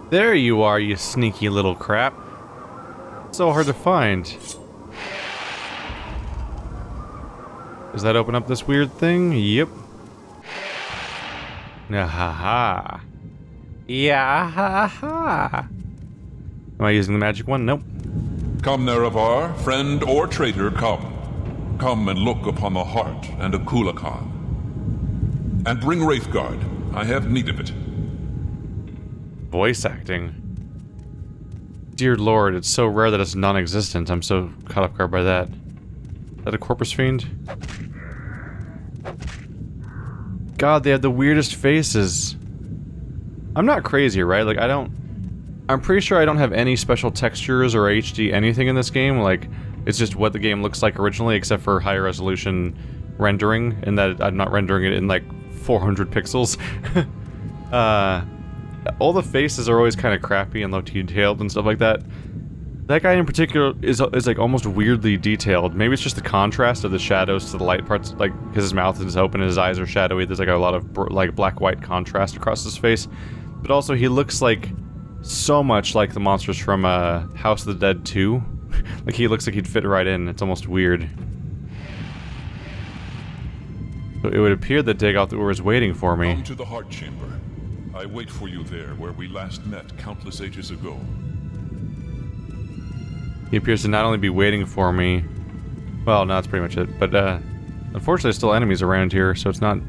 There you are, you sneaky little crap. So hard to find. Does that open up this weird thing? Yep. Ahaha. Yeah, ha ha. Am I using the magic one? Nope. Come, Nerevar, friend or traitor, come. Come and look upon the heart and a Kulakan. And bring Wraithguard. I have need of it. Voice acting. Dear Lord, it's so rare that it's non-existent. I'm so caught off guard by that. Is that a Corpus Fiend? God, they have the weirdest faces. I'm not crazy, right? Like, I'm pretty sure I don't have any special textures or HD anything in this game. Like, it's just what the game looks like originally, except for higher resolution rendering, and that I'm not rendering it in, like, 400 pixels. All the faces are always kind of crappy and low detailed and stuff like that. That guy in particular is like almost weirdly detailed. Maybe it's just the contrast of the shadows to the light parts, like because his mouth is open and his eyes are shadowy. There's like a lot of like black-white contrast across his face. But also he looks like so much like the monsters from House of the Dead 2. Like he looks like he'd fit right in. It's almost weird. So it would appear that Dagoth Ur is waiting for me. Come to the Heart Chamber. I wait for you there, where we last met countless ages ago. He appears to not only be waiting for me... Well, no, that's pretty much it. But, unfortunately, there's still enemies around here, so it's not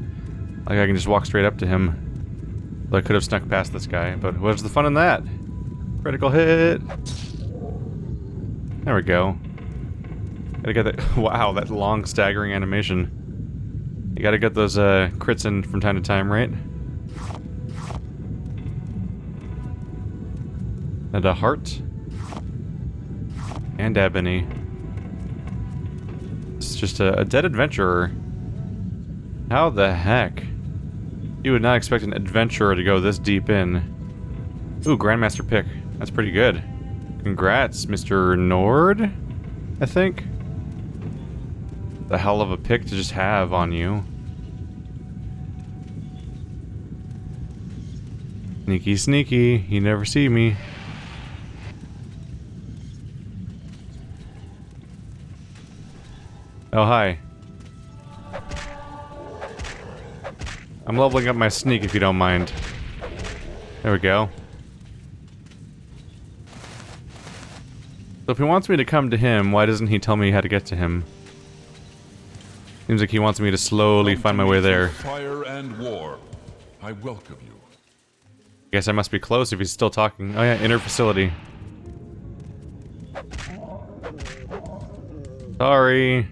like I can just walk straight up to him. But I could have snuck past this guy, but what's the fun in that? Critical hit! There we go. Gotta get that... Wow, that long, staggering animation. You gotta get those, crits in from time to time, right? And a heart. And ebony. It's just a dead adventurer. How the heck? You would not expect an adventurer to go this deep in. Ooh, Grandmaster pick. That's pretty good. Congrats, Mr. Nord, I think. The hell of a pick to just have on you. Sneaky, sneaky. You never see me. Oh, hi. I'm leveling up my sneak if you don't mind. There we go. So if he wants me to come to him, why doesn't he tell me how to get to him? Seems like he wants me to slowly find my way there. Fire and war. I welcome you. Guess I must be close if he's still talking. Oh yeah, inner facility. Sorry.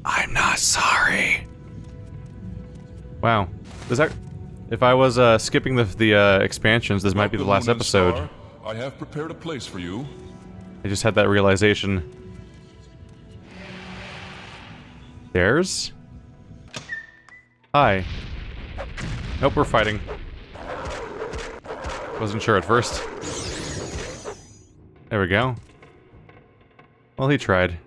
I'm not sorry. Wow. Does that... If I was skipping the expansions, this might be the last episode. I have prepared a place for you. I just had that realization. Stairs? Hi. Nope, we're fighting. Wasn't sure at first. There we go. Well, he tried.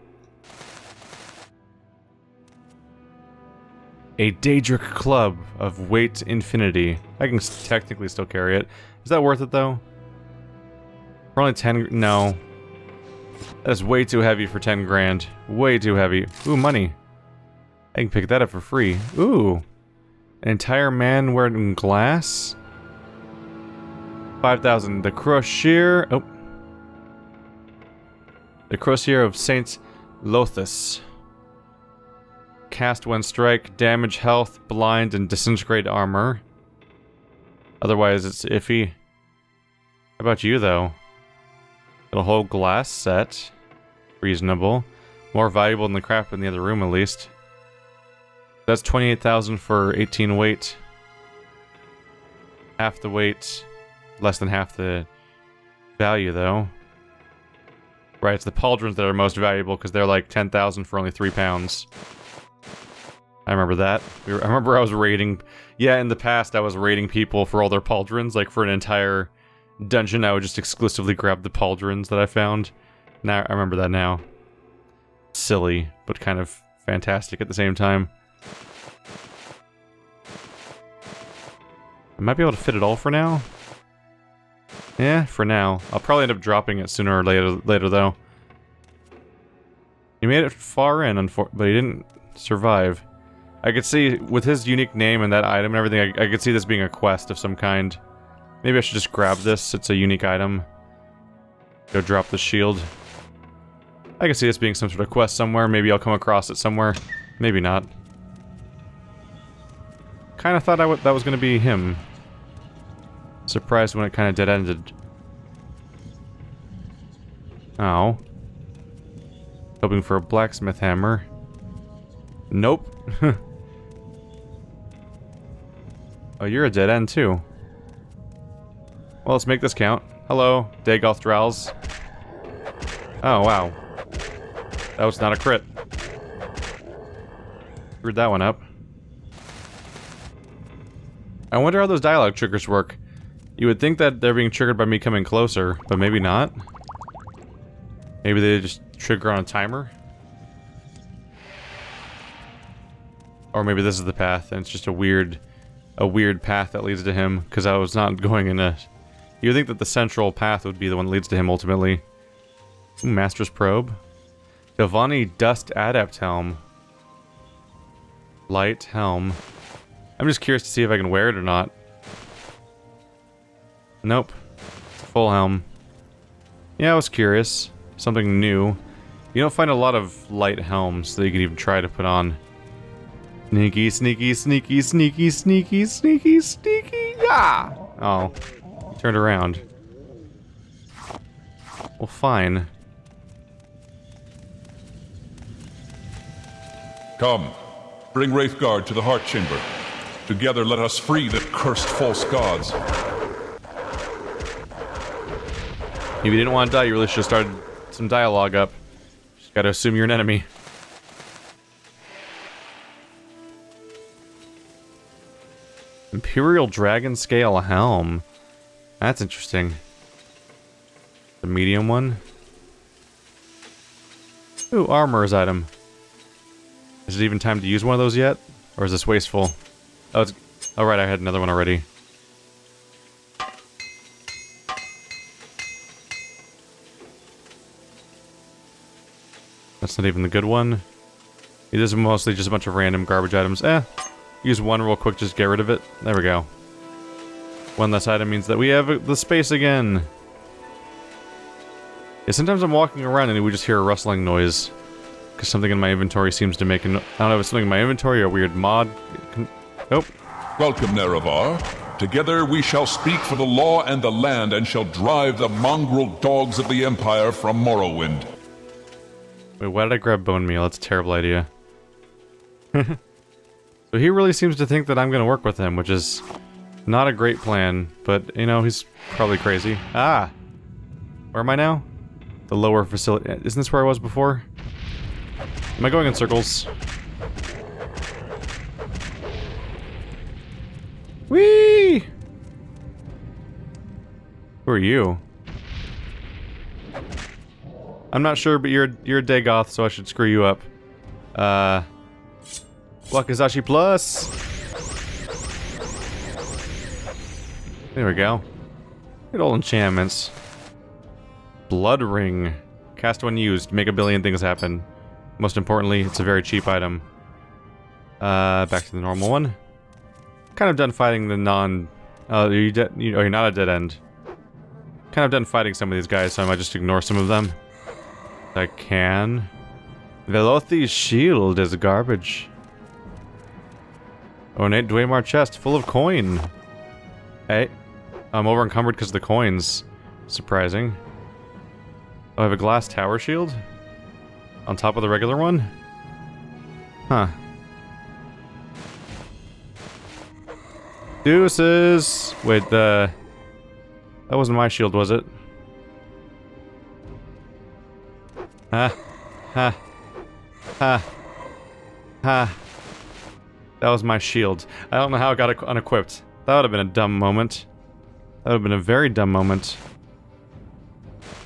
A Daedric Club of Weight Infinity. I can technically still carry it. Is that worth it, though? For only 10... No. That is way too heavy for 10 grand. Way too heavy. Ooh, money. I can pick that up for free. Ooh. An entire man wearing glass? 5,000. The Crocier... Oh. The Crocier of Saint Lothus. Cast when strike, damage, health, blind, and disintegrate armor. Otherwise, it's iffy. How about you, though? Got a whole glass set. Reasonable. More valuable than the crap in the other room, at least. That's 28,000 for 18 weight. Half the weight. Less than half the value, though. Right, it's the pauldrons that are most valuable, because they're like 10,000 for only 3 pounds. I remember that. I remember I was raiding... Yeah, in the past I was raiding people for all their pauldrons. Like, for an entire dungeon, I would just exclusively grab the pauldrons that I found. Now, I remember that now. Silly, but kind of fantastic at the same time. I might be able to fit it all for now. Yeah, for now. I'll probably end up dropping it sooner or later though. He made it far in, but he didn't survive. I could see, with his unique name and that item and everything, I could see this being a quest of some kind. Maybe I should just grab this, it's a unique item. Go drop the shield. I can see this being some sort of quest somewhere, maybe I'll come across it somewhere. Maybe not. Kinda thought that was gonna be him. Surprised when it kinda dead-ended. Oh. Hoping for a blacksmith hammer. Nope. Oh, you're a dead end too. Well, let's make this count. Hello, Dagoth Drowls. Oh, wow. That was not a crit. Screwed that one up. I wonder how those dialogue triggers work. You would think that they're being triggered by me coming closer, but maybe not. Maybe they just trigger on a timer? Or maybe this is the path, and it's just a weird path that leads to him, because I was not going in a... You would think that the central path would be the one that leads to him, ultimately. Ooh, Master's Probe. Giovanni Dust Adept Helm. Light Helm. I'm just curious to see if I can wear it or not. Nope. It's a full helm. Yeah, I was curious. Something new. You don't find a lot of light helms that you can even try to put on. Sneaky, sneaky, sneaky, sneaky, sneaky, sneaky, sneaky. Ah! Oh. He turned around. Well, fine. Come. Bring Wraithguard to the Heart Chamber. Together let us free the cursed false gods. If you didn't want to die, you really should have started some dialogue up. Just gotta assume you're an enemy. Imperial Dragon Scale Helm. That's interesting. The medium one. Ooh, armorer's item. Is it even time to use one of those yet? Or is this wasteful? Oh, it's... Oh, right, I had another one already. That's not even the good one. It is mostly just a bunch of random garbage items. Use one real quick, just get rid of it. There we go. One less item means that we have the space again. Yeah, sometimes I'm walking around and we just hear a rustling noise. Because something in my inventory seems to make a... I don't know if it's something in my inventory or a weird mod. Nope. Welcome, Nerevar. Together we shall speak for the law and the land and shall drive the mongrel dogs of the Empire from Morrowind. Wait, why did I grab bone meal? That's a terrible idea. So he really seems to think that I'm going to work with him, which is not a great plan, but, you know, he's probably crazy. Ah! Where am I now? The lower facility. Isn't this where I was before? Am I going in circles? Whee! Who are you? I'm not sure, but you're a Dagoth, so I should screw you up. Wakazashi Plus! There we go. Good old enchantments. Blood Ring. Cast when used. Make a billion things happen. Most importantly, it's a very cheap item. Back to the normal one. Kind of done fighting the non... Oh, you're not a dead end. Kind of done fighting some of these guys, so I might just ignore some of them. I can. Velothi's shield is garbage. Ornate Dweymar chest full of coin. Hey, I'm over encumbered because of the coins. Surprising. Oh, I have a glass tower shield? On top of the regular one? Huh. Deuces! Wait, that wasn't my shield, was it? Ha. Ha. Ha. Ha. That was my shield. I don't know how it got unequipped. That would have been a dumb moment. That would have been a very dumb moment.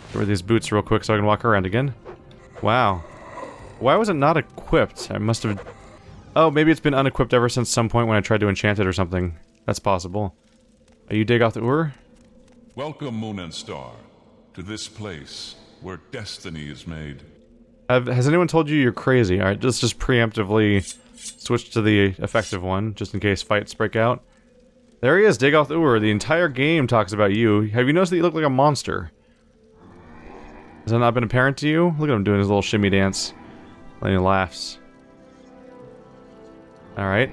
Get rid of these boots real quick so I can walk around again. Wow. Why was it not equipped? I must have... Oh, maybe it's been unequipped ever since some point when I tried to enchant it or something. That's possible. Are you Dagoth Ur? Welcome, Moon and Star, to this place where destiny is made. Has anyone told you you're crazy? Alright, let's just preemptively switch to the effective one, just in case fights break out. There he is, Digoth Ur. The entire game talks about you. Have you noticed that you look like a monster? Has that not been apparent to you? Look at him doing his little shimmy dance. And he laughs. Alright.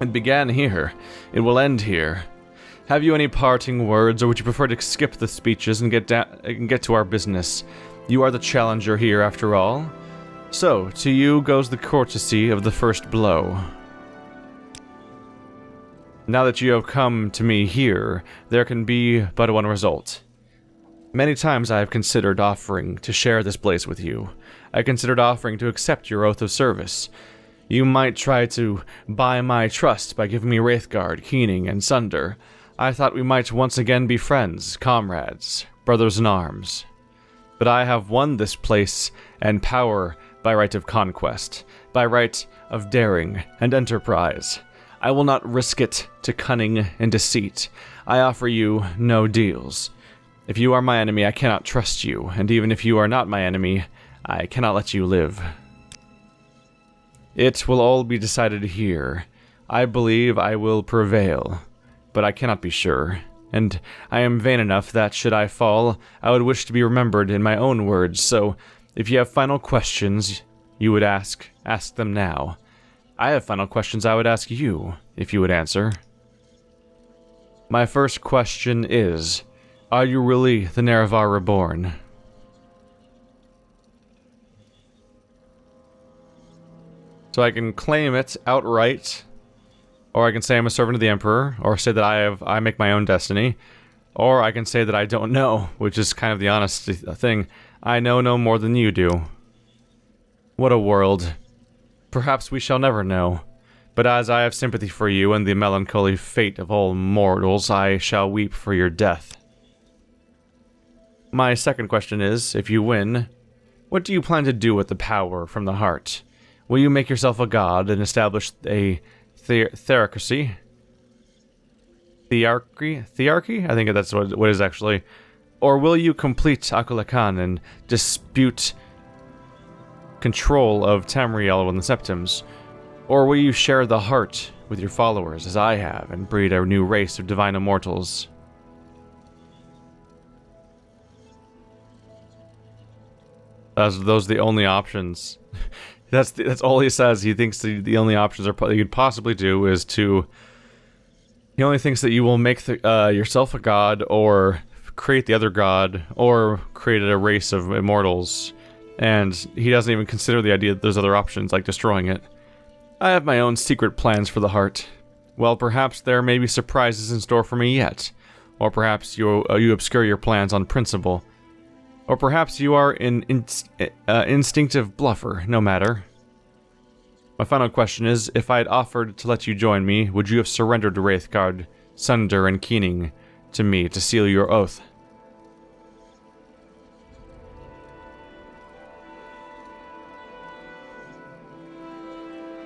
It began here. It will end here. Have you any parting words, or would you prefer to skip the speeches and get to our business? You are the challenger here, after all. So, to you goes the courtesy of the first blow. Now that you have come to me here, there can be but one result. Many times I have considered offering to share this place with you. I considered offering to accept your oath of service. You might try to buy my trust by giving me Wraithguard, Keening, and Sunder. I thought we might once again be friends, comrades, brothers in arms. But I have won this place and power by right of conquest, by right of daring and enterprise. I will not risk it to cunning and deceit. I offer you no deals. If you are my enemy, I cannot trust you, and even if you are not my enemy, I cannot let you live. It will all be decided here. I believe I will prevail, but I cannot be sure, and I am vain enough that, should I fall, I would wish to be remembered in my own words, so if you have final questions you would ask them now. I have final questions I would ask you, if you would answer. My first question is, are you really the Nerevar Reborn? So I can claim it outright, or I can say I'm a servant of the Emperor, or say that I make my own destiny, or I can say that I don't know, which is kind of the honest thing. I know no more than you do. What a world. Perhaps we shall never know, but as I have sympathy for you and the melancholy fate of all mortals, I shall weep for your death. My second question is, if you win, what do you plan to do with the power from the heart? Will you make yourself a god and establish a theocracy? Thearchy? I think that's what it is actually. Or will you complete Akulakan and dispute control of Tamriel and the Septims? Or will you share the heart with your followers, as I have, and breed a new race of divine immortals? Those are the only options. That's all he says. He thinks the only options you could possibly do is to... He only thinks that you will make yourself a god, or create the other god, or create a race of immortals. And he doesn't even consider the idea that there's other options, like destroying it. I have my own secret plans for the heart. Well, perhaps there may be surprises in store for me yet. Or perhaps you obscure your plans on principle. Or perhaps you are an instinctive bluffer, no matter. My final question is, if I had offered to let you join me, would you have surrendered Wraithguard, Sunder, and Keening to me to seal your oath?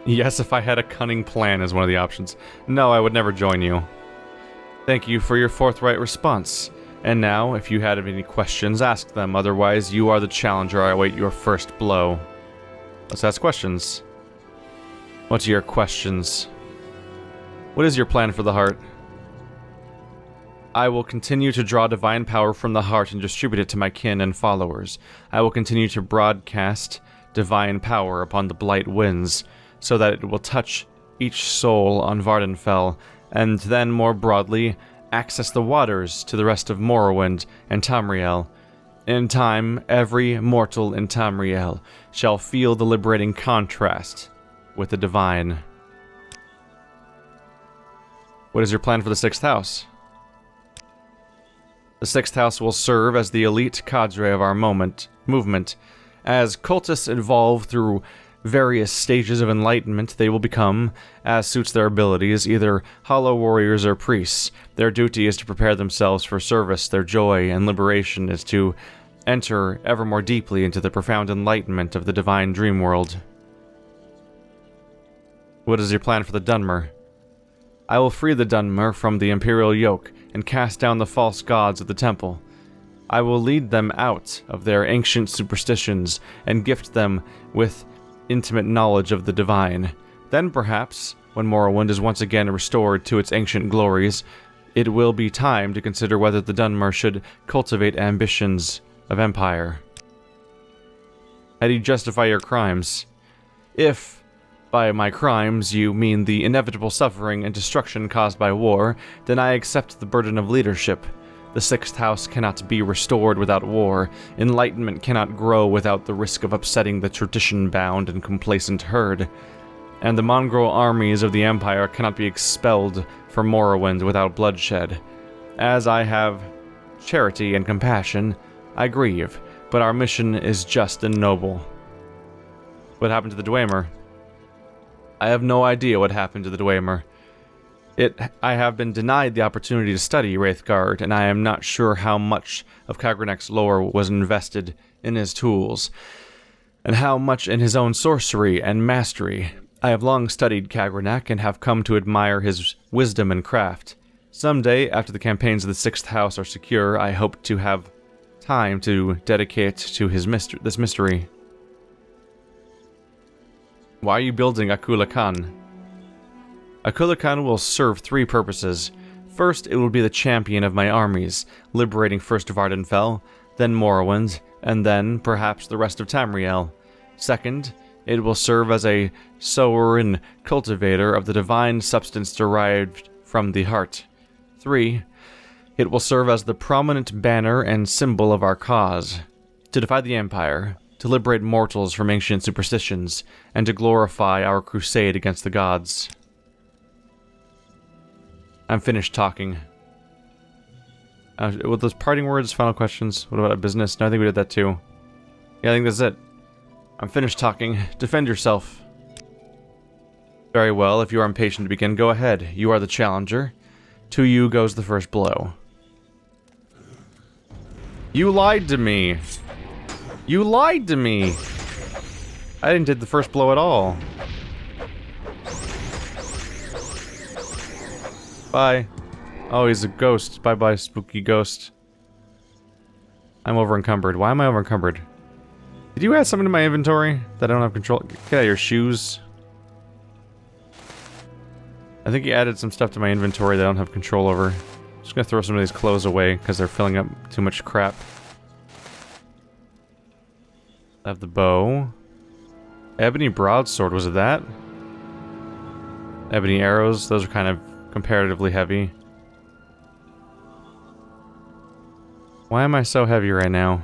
Yes, if I had a cunning plan is one of the options. No, I would never join you. Thank you for your forthright response. And now, if you had any questions, ask them. Otherwise, you are the challenger. I await your first blow. Let's ask questions. What's your questions? What is your plan for the heart? I will continue to draw divine power from the heart and distribute it to my kin and followers. I will continue to broadcast divine power upon the blight winds, so that it will touch each soul on Vardenfell, and then, more broadly, access the waters to the rest of Morrowind and Tamriel. In time, every mortal in Tamriel shall feel the liberating contrast with the divine. What is your plan for the 6th house? The 6th house will serve as the elite cadre of our movement. As cultists evolve through various stages of enlightenment, they will become, as suits their abilities, either hollow warriors or priests. Their duty is to prepare themselves for service. Their joy and liberation is to enter ever more deeply into the profound enlightenment of the divine dream world. What is your plan for the Dunmer? I will free the Dunmer from the Imperial yoke and cast down the false gods of the temple. I will lead them out of their ancient superstitions and gift them with intimate knowledge of the divine. Then perhaps, when Morrowind is once again restored to its ancient glories, it will be time to consider whether the Dunmer should cultivate ambitions of empire. How do you justify your crimes? If, by my crimes, you mean the inevitable suffering and destruction caused by war, then I accept the burden of leadership. The Sixth House cannot be restored without war. Enlightenment cannot grow without the risk of upsetting the tradition-bound and complacent herd. And the mongrel armies of the Empire cannot be expelled from Morrowind without bloodshed. As I have charity and compassion, I grieve, but our mission is just and noble. What happened to the Dwemer? I have no idea what happened to the Dwemer. I have been denied the opportunity to study Wraithguard, and I am not sure how much of Kagranek's lore was invested in his tools, and how much in his own sorcery and mastery. I have long studied Kagranek and have come to admire his wisdom and craft. Someday, after the campaigns of the Sixth House are secure, I hope to have time to dedicate to this mystery. Why are you building Akula Khan? Akula Khan will serve three purposes. First, it will be the champion of my armies, liberating first Vardenfell, then Morrowind, and then, perhaps, the rest of Tamriel. Second, it will serve as a sower and cultivator of the divine substance derived from the heart. 3. It will serve as the prominent banner and symbol of our cause, to defy the Empire, to liberate mortals from ancient superstitions, and to glorify our crusade against the gods. I'm finished talking. With those parting words, final questions, what about a business? No, I think we did that too. Yeah, I think that's it. I'm finished talking. Defend yourself. Very well, if you are impatient to begin, go ahead. You are the challenger. To you goes the first blow. You lied to me! You lied to me! I didn't do the first blow at all. Bye. Oh, he's a ghost. Bye-bye, spooky ghost. I'm over-encumbered. Why am I over-encumbered? Did you add something to my inventory that I don't have control? Get out of your shoes. I think you added some stuff to my inventory that I don't have control over. I'm just gonna throw some of these clothes away because they're filling up too much crap. I have the bow. Ebony broadsword, was it that? Ebony arrows, those are kind of comparatively heavy. Why am I so heavy right now?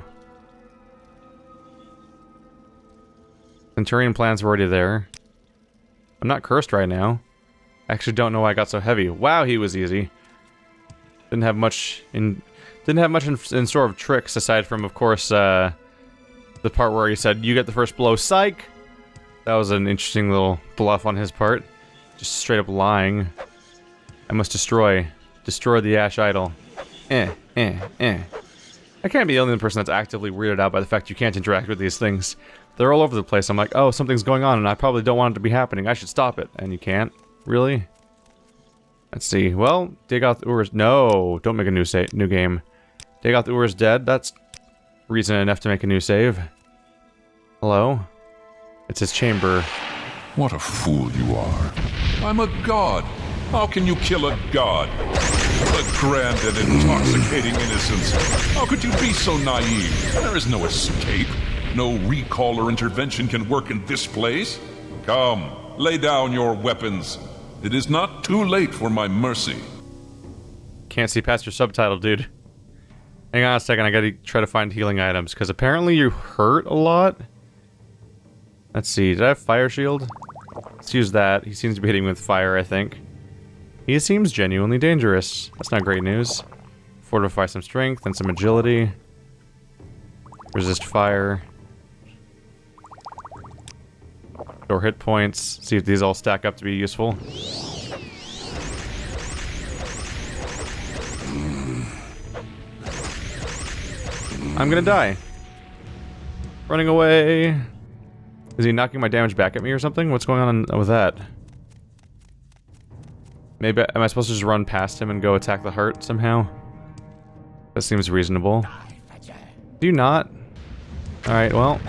Centurion plans were already there. I'm not cursed right now. I actually don't know why I got so heavy. Wow, he was easy. Didn't have much in store of tricks aside from, of course, the part where he said, "You get the first blow, psych." That was an interesting little bluff on his part. Just straight up lying. I must destroy the Ash Idol. I can't be the only person that's actively weirded out by the fact you can't interact with these things. They're all over the place. I'm like, oh, something's going on and I probably don't want it to be happening. I should stop it. And you can't? Really? Let's see. Well, Dagoth Ur's... No! Don't make a new game. Dagoth Ur's dead? That's reason enough to make a new save. Hello? It's his chamber. What a fool you are. I'm a god. How can you kill a god? What a grand and intoxicating innocence. How could you be so naive? There is no escape. No recall or intervention can work in this place. Come, lay down your weapons. It is not too late for my mercy. Can't see past your subtitle, dude. Hang on a second, I gotta try to find healing items, because apparently you hurt a lot. Let's see, did I have fire shield? Let's use that. He seems to be hitting me with fire, I think. He seems genuinely dangerous. That's not great news. Fortify some strength and some agility. Resist fire. Or hit points. See if these all stack up to be useful. I'm gonna die. Running away. Is he knocking my damage back at me or something? What's going on with that? Maybe, am I supposed to just run past him and go attack the heart somehow? That seems reasonable. Do you not? Alright, well.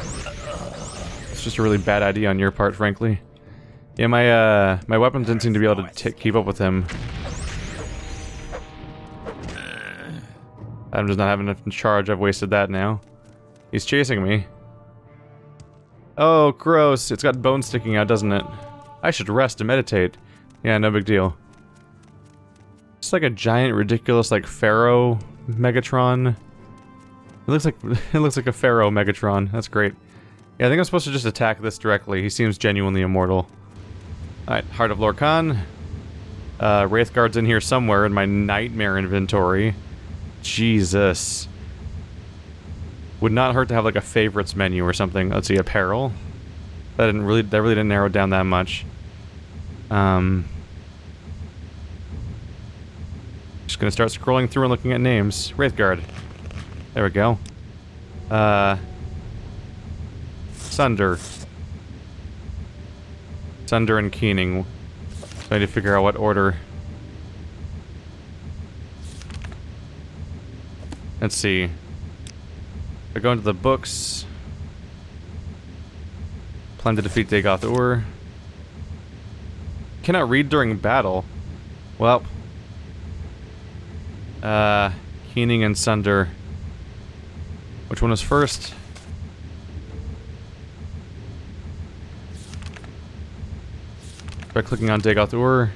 It's just a really bad idea on your part, frankly. Yeah, my weapon didn't seem to be able to keep up with him. I'm just not having enough charge, I've wasted that now. He's chasing me. Oh, gross. It's got bones sticking out, doesn't it? I should rest and meditate. Yeah, no big deal. It's like a giant, ridiculous, like, Pharaoh Megatron. It looks like a Pharaoh Megatron. That's great. Yeah, I think I'm supposed to just attack this directly. He seems genuinely immortal. Alright, Heart of Lorcan. Wraithguard's in here somewhere in my nightmare inventory. Jesus. Would not hurt to have like a favorites menu or something. Let's see, apparel. That really didn't narrow it down that much. Just gonna start scrolling through and looking at names. Wraithguard. There we go. Sunder. Sunder and Keening. So I need to figure out what order. Let's see. I go into the books. Plan to defeat Dagoth Ur. Cannot read during battle. Well. Keening and Sunder. Which one was first? By clicking on Dagoth Ur.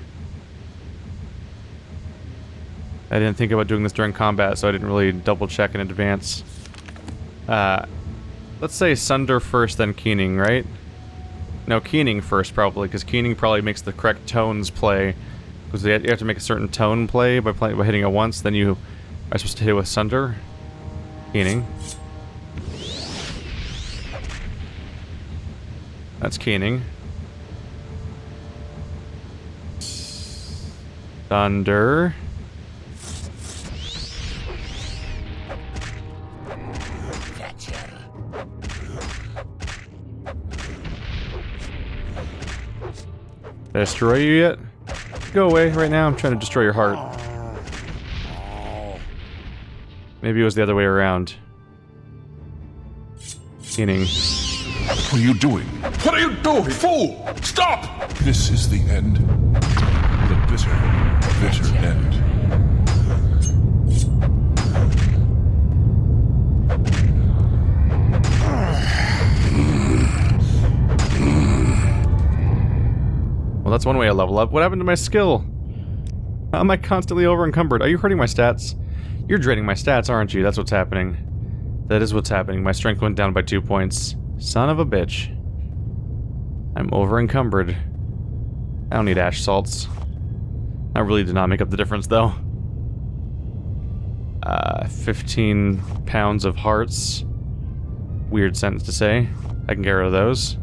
I didn't think about doing this during combat, so I didn't really double check in advance. Let's say Sunder first, then Keening, right? No, Keening first, probably, because Keening probably makes the correct tones play. Because you have to make a certain tone play by hitting it once, then you are supposed to hit it with Sunder. Keening. That's Keening. Sunder. Did I destroy you yet? Go away right now, I'm trying to destroy your heart. Maybe it was the other way around. Keening. What are you doing? What are you doing? Fool! Stop! This is the end. The bitter, bitter end. Well, that's one way to level up. What happened to my skill? How am I constantly over-encumbered? Are you hurting my stats? You're draining my stats, aren't you? That's what's happening. That is what's happening. My strength went down by 2 points. Son of a bitch. I'm over-encumbered. I don't need ash salts. I really did not make up the difference, though. 15 pounds of hearts. Weird sentence to say. I can get rid of those.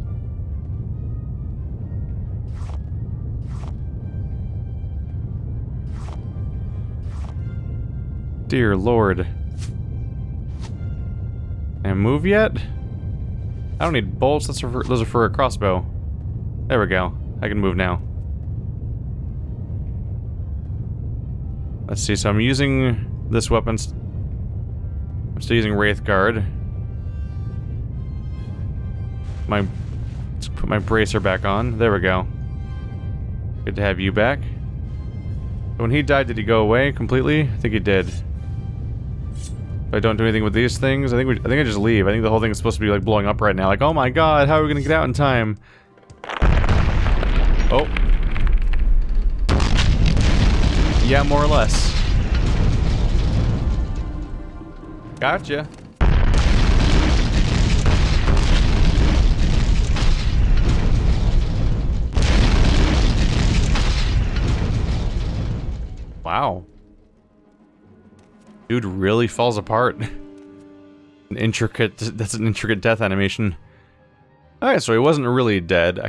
Dear Lord. Can I move yet? I don't need bolts, those are for a crossbow. There we go. I can move now. Let's see, so I'm using this weapon. I'm still using Wraithguard. Let's put my bracer back on. There we go. Good to have you back. When he died, did he go away completely? I think he did. If I don't do anything with these things, I think I just leave. I think the whole thing is supposed to be like blowing up right now. Like, oh my god, how are we gonna get out in time? Oh. Yeah, more or less. Gotcha. Wow. Dude really falls apart. That's an intricate death animation. Alright, so he wasn't really dead.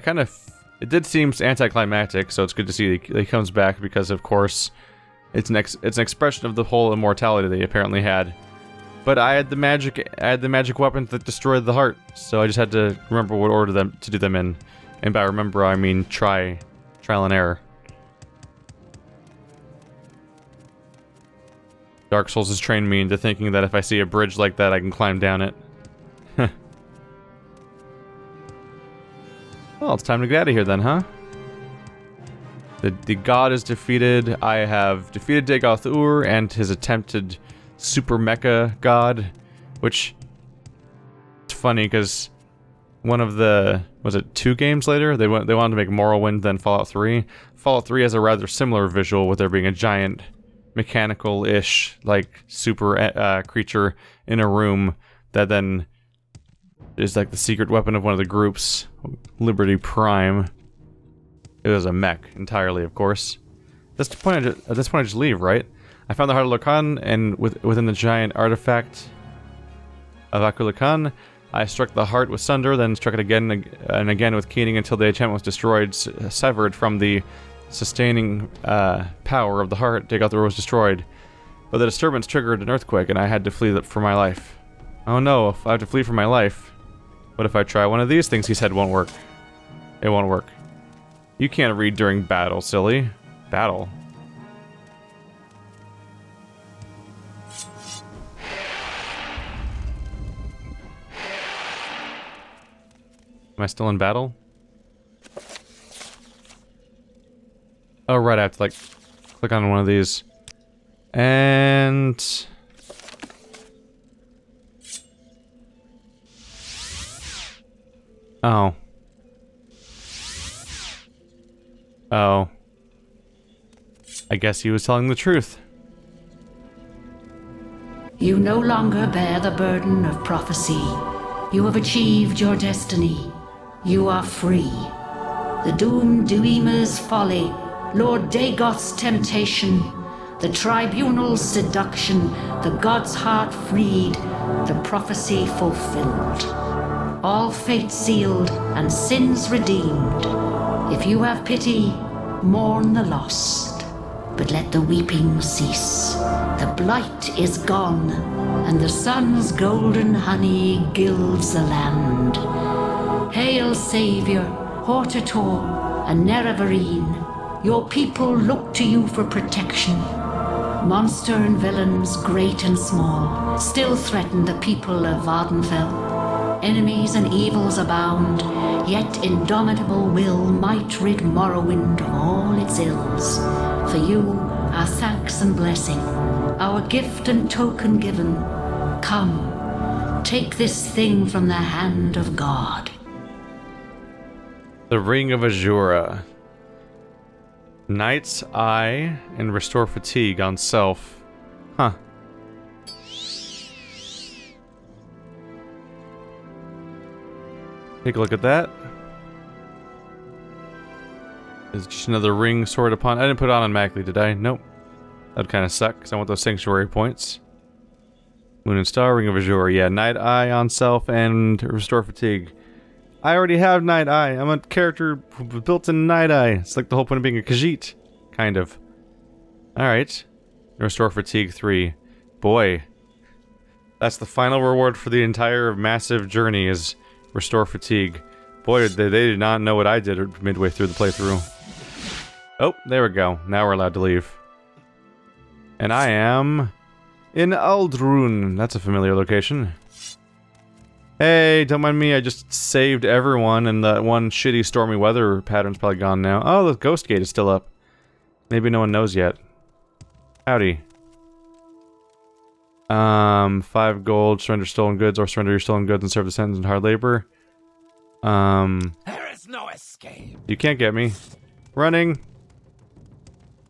It did seem anticlimactic, so it's good to see that he comes back because, of course, it's an expression of the whole immortality that he apparently had. But I had the magic weapon that destroyed the heart, so I just had to remember what order to do them in. And by remember, I mean trial and error. Dark Souls has trained me into thinking that if I see a bridge like that, I can climb down it. Well, it's time to get out of here then, huh? The god is defeated. I have defeated Dagoth-Ur and his attempted super mecha god, which it's funny because one of the, was it 2 games later? They wanted to make Morrowind, then Fallout 3. Fallout 3 has a rather similar visual with there being a giant mechanical-ish, like, super creature in a room that then is like the secret weapon of one of the groups, Liberty Prime. It was a mech entirely, of course. At this point, I just leave, right? I found the Heart of Lakan, and within the giant artifact of Akulakan, I struck the heart with Sunder, then struck it again and again with Keening until the enchantment was destroyed, severed from the sustaining power of the heart. Dagoth-Ur was destroyed. But the disturbance triggered an earthquake, and I had to flee for my life. Oh no, if I have to flee for my life. What if I try one of these things he said won't work? It won't work. You can't read during battle, silly. Battle. Am I still in battle? Oh, right, I have to, like, click on one of these. And... oh. Oh. I guess he was telling the truth. You no longer bear the burden of prophecy. You have achieved your destiny. You are free. The doomed Duima's folly, Lord Dagoth's temptation, the tribunal's seduction, the god's heart freed, the prophecy fulfilled. All fate sealed and sins redeemed. If you have pity, mourn the lost, but let the weeping cease. The blight is gone, and the sun's golden honey gilds the land. Hail, Savior, Hortator, and Nerevarine. Your people look to you for protection. Monster and villains, great and small, still threaten the people of Vardenfell. Enemies and evils abound, yet indomitable will might rid Morrowind of all its ills. For you, our thanks and blessing, our gift and token given. Come, take this thing from the hand of God. The Ring of Azura. Knight's Eye and restore fatigue on self. Huh. Take a look at that. It's just another ring sword upon. I didn't put it on automatically, did I? Nope. That'd kind of suck, because I want those sanctuary points. Moon and Star, Ring of Azure. Yeah, Night Eye on self and restore fatigue. I already have Night Eye. I'm a character built in Night Eye. It's like the whole point of being a Khajiit. Kind of. Alright. Restore fatigue 3. Boy. That's the final reward for the entire massive journey is restore fatigue. Boy, they did not know what I did midway through the playthrough. Oh, there we go. Now we're allowed to leave. And I am in Aldrun. That's a familiar location. Hey, don't mind me, I just saved everyone, and that one shitty stormy weather pattern's probably gone now. Oh, the ghost gate is still up. Maybe no one knows yet. Howdy. 5 gold, surrender stolen goods, or surrender your stolen goods and serve the sentence in hard labor. There is no escape. You can't get me. Running.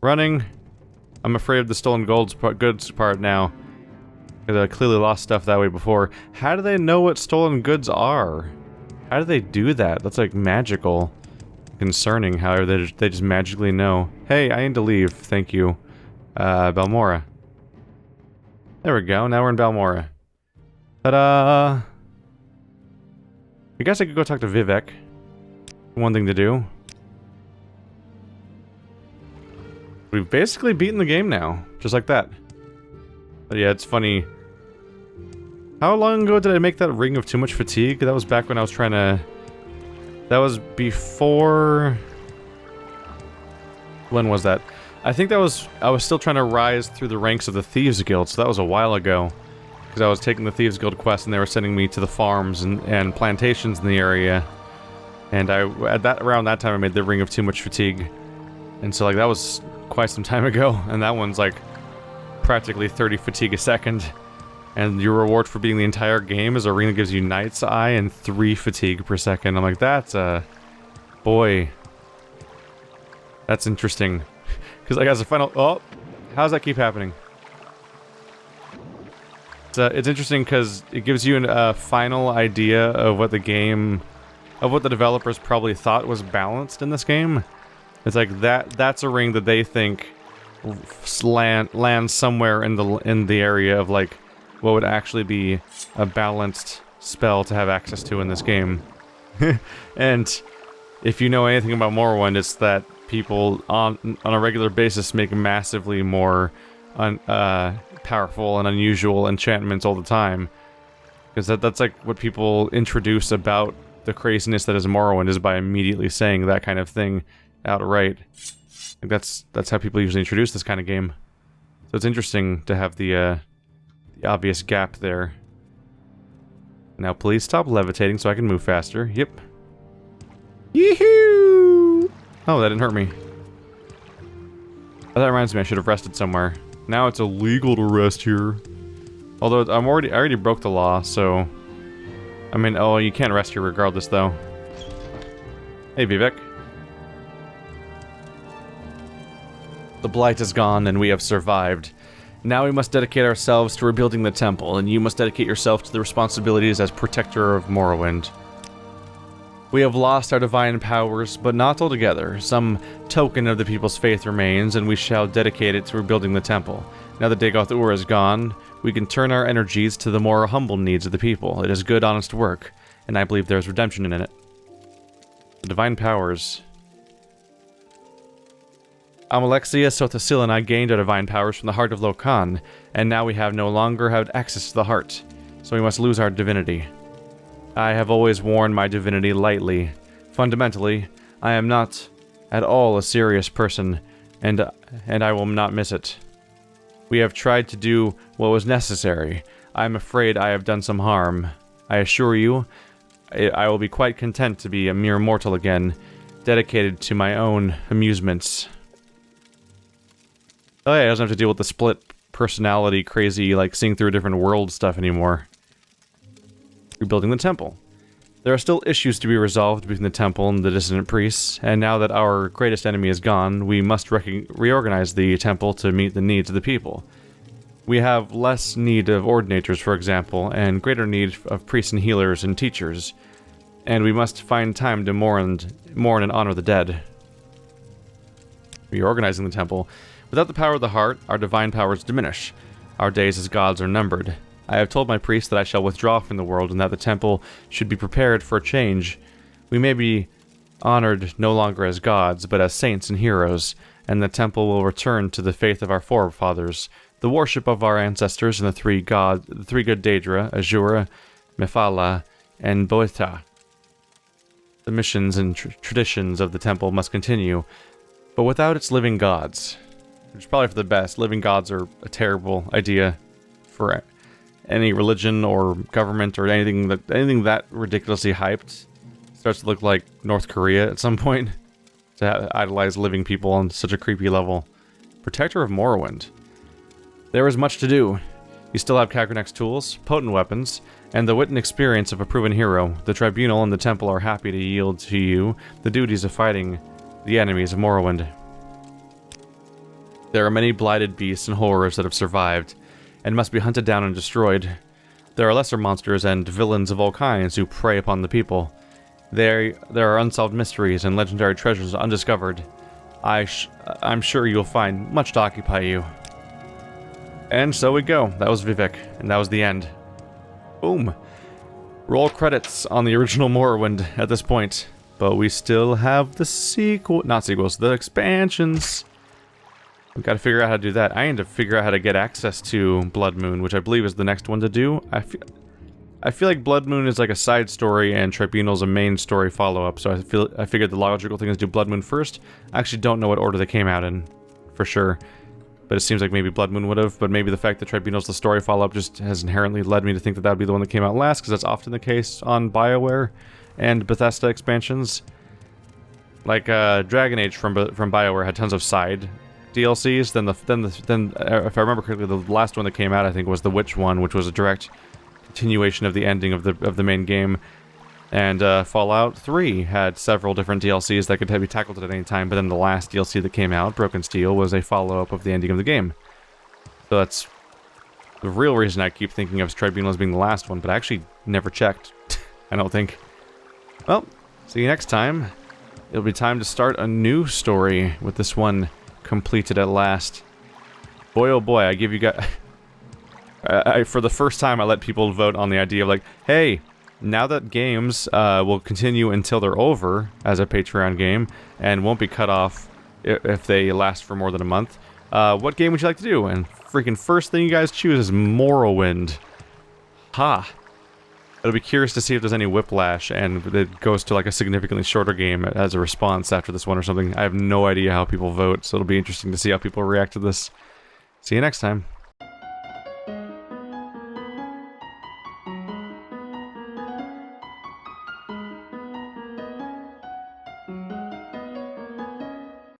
Running. I'm afraid of the stolen goods part now. Because I clearly lost stuff that way before. How do they know what stolen goods are? How do they do that? That's like magical. Concerning how they just magically know. Hey, I need to leave. Thank you. Balmora. There we go. Now we're in Balmora. Ta-da! I guess I could go talk to Vivek. One thing to do. We've basically beaten the game now. Just like that. But yeah, it's funny. How long ago did I make that Ring of Too Much Fatigue? That was back when I was trying to... That was before... When was that? I think I was still trying to rise through the ranks of the Thieves Guild, so that was a while ago. Because I was taking the Thieves Guild quest and they were sending me to the farms and plantations in the area. And around that time I made the Ring of Too Much Fatigue. And so like that was quite some time ago, and that one's like practically 30 fatigue a second. And your reward for beating the entire game is a ring that gives you Knight's Eye and 3 fatigue per second. I'm like, that's boy. That's interesting. Because like as a final... Oh! How does that keep happening? It's interesting because it gives you a final idea of what the game... of what the developers probably thought was balanced in this game. It's like that's a ring that they think lands somewhere in the area of like what would actually be a balanced spell to have access to in this game. And if you know anything about Morrowind, it's that people on a regular basis make massively more powerful and unusual enchantments all the time. Because that's like what people introduce about the craziness that is Morrowind, is by immediately saying that kind of thing outright. Like that's how people usually introduce this kind of game. So it's interesting to have the obvious gap there. Now please stop levitating so I can move faster. Yep. Yee-hoo! Oh, that didn't hurt me. Oh, that reminds me, I should have rested somewhere. Now it's illegal to rest here. Although I already broke the law, so... I mean, oh, you can't rest here regardless, though. Hey, Vivek. The blight is gone, and we have survived. Now we must dedicate ourselves to rebuilding the temple, and you must dedicate yourself to the responsibilities as protector of Morrowind. We have lost our divine powers, but not altogether. Some token of the people's faith remains, and we shall dedicate it to rebuilding the temple. Now that Dagoth Ur is gone, we can turn our energies to the more humble needs of the people. It is good, honest work, and I believe there is redemption in it. The divine powers... Almalexia, Sotha Sil, and I gained our divine powers from the heart of Lokan, and now we have no longer had access to the heart, so we must lose our divinity. I have always worn my divinity lightly. Fundamentally, I am not at all a serious person, and I will not miss it. We have tried to do what was necessary. I am afraid I have done some harm. I assure you, I will be quite content to be a mere mortal again, dedicated to my own amusements. Oh yeah, it doesn't have to deal with the split personality, crazy, like, seeing through a different world stuff anymore. Rebuilding the temple. There are still issues to be resolved between the temple and the dissident priests, and now that our greatest enemy is gone, we must reorganize the temple to meet the needs of the people. We have less need of ordinators, for example, and greater need of priests and healers and teachers, and we must find time to mourn and honor the dead. Reorganizing the temple. Without the power of the heart, our divine powers diminish. Our days as gods are numbered. I have told my priests that I shall withdraw from the world and that the temple should be prepared for a change. We may be honored no longer as gods, but as saints and heroes, and the temple will return to the faith of our forefathers, the worship of our ancestors, and the three good Daedra, Azura, Mephala, and Boetha. The missions and traditions of the temple must continue, but without its living gods. Which is probably for the best. Living gods are a terrible idea for any religion or government or anything that ridiculously hyped. Starts to look like North Korea at some point. To idolize living people on such a creepy level. Protector of Morrowind. There is much to do. You still have Kagranek's tools, potent weapons, and the wit and experience of a proven hero. The Tribunal and the Temple are happy to yield to you the duties of fighting the enemies of Morrowind. There are many blighted beasts and horrors that have survived, and must be hunted down and destroyed. There are lesser monsters and villains of all kinds who prey upon the people. There are unsolved mysteries and legendary treasures undiscovered. I'm sure you'll find much to occupy you. And so we go. That was Vivek, and that was the end. Boom. Roll credits on the original Morrowind at this point. But we still have the the expansions. We've got to figure out how to do that. I need to figure out how to get access to Bloodmoon, which I believe is the next one to do. I feel like Bloodmoon is like a side story and Tribunal's a main story follow-up, so I figured the logical thing is do Bloodmoon first. I actually don't know what order they came out in. for sure. But it seems like maybe Bloodmoon would have, but maybe the fact that Tribunal's the story follow-up just has inherently led me to think that that would be the one that came out last, because that's often the case on BioWare and Bethesda expansions. Like, Dragon Age from BioWare had tons of side DLCs, then if I remember correctly, the last one that came out, I think, was the Witch one, which was a direct continuation of the ending of the main game. And Fallout 3 had several different DLCs that could be tackled at any time, but then the last DLC that came out, Broken Steel, was a follow-up of the ending of the game. So that's the real reason I keep thinking of Tribunal as being the last one, but I actually never checked. I don't think. Well, see you next time. It'll be time to start a new story with this one completed at last. Boy oh boy, I give you guys... for the first time, I let people vote on the idea of like, hey, now that games will continue until they're over as a Patreon game and won't be cut off if they last for more than a month, what game would you like to do? And freaking first thing you guys choose is Morrowind. Ha! It'll be curious to see if there's any whiplash and it goes to like a significantly shorter game as a response after this one or something. I have no idea how people vote, so it'll be interesting to see how people react to this. See you next time.